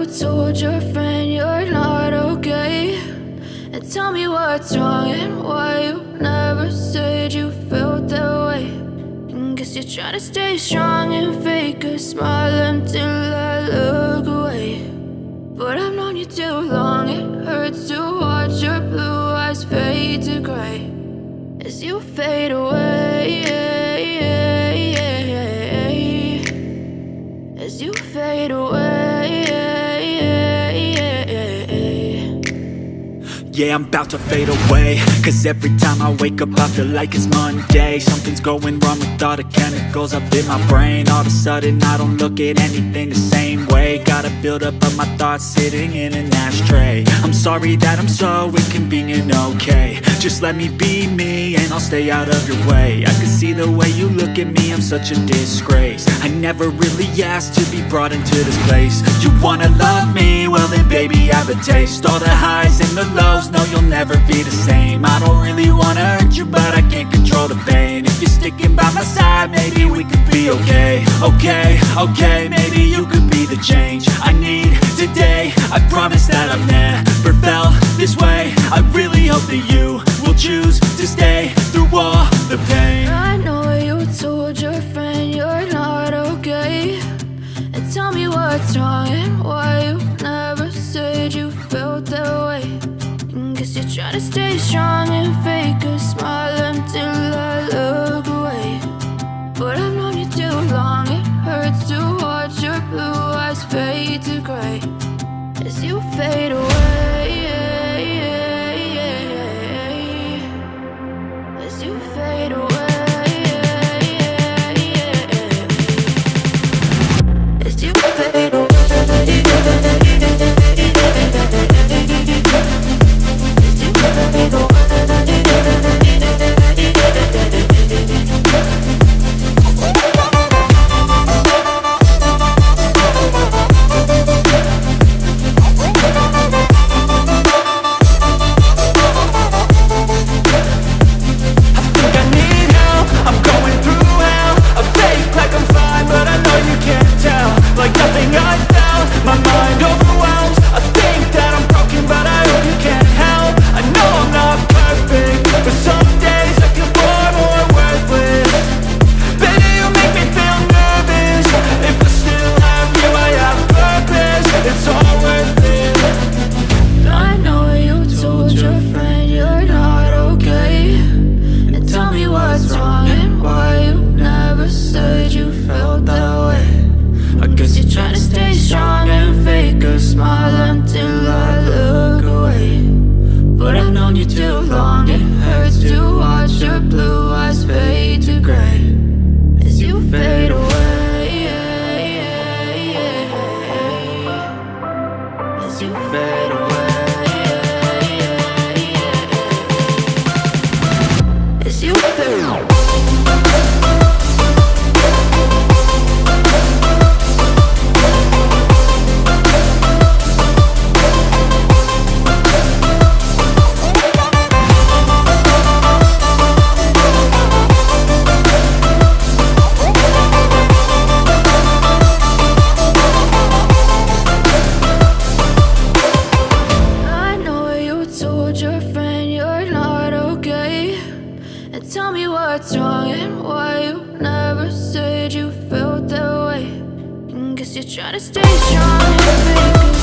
told your friend you're not okay? And tell me what's wrong and why you never said you felt that way. And guess you're trying to stay strong and fake a smile until I look away. But I've known you too long, it hurts to watch your blue eyes fade to gray as you fade away, as you fade away. Yeah, I'm about to fade away, cause every time I wake up I feel like it's Monday. Something's going wrong with all the chemicals up in my brain. All of a sudden I don't look at anything the same way. Got a buildup of my thoughts sitting in an ashtray. I'm sorry that I'm so inconvenient, okay? Just let me be me and I'll stay out of your way. I can see the way you look at me, I'm such a disgrace. I never really asked to be brought into this place. You wanna love me? Well then baby, have a taste. All the highs and the lows, no, you'll never be the same. I don't really wanna hurt you, but I can't control the pain. If you're sticking by my side, maybe we could be okay. Okay, maybe you could be the change I need today. I promise that I've never felt this way. I really hope that you will choose to stay through all the pain. I know you told your friend you're not okay. And tell me what's wrong and why you never said you felt that way. Guess you're trying to stay strong and fake a smile until I look away. But I've known you too long, it hurts to watch your blue eyes fade to gray as you fade away, as you fade away, as you fade away. Tell me what's wrong and why you never said you felt that way. And guess you're trying to stay strong and fake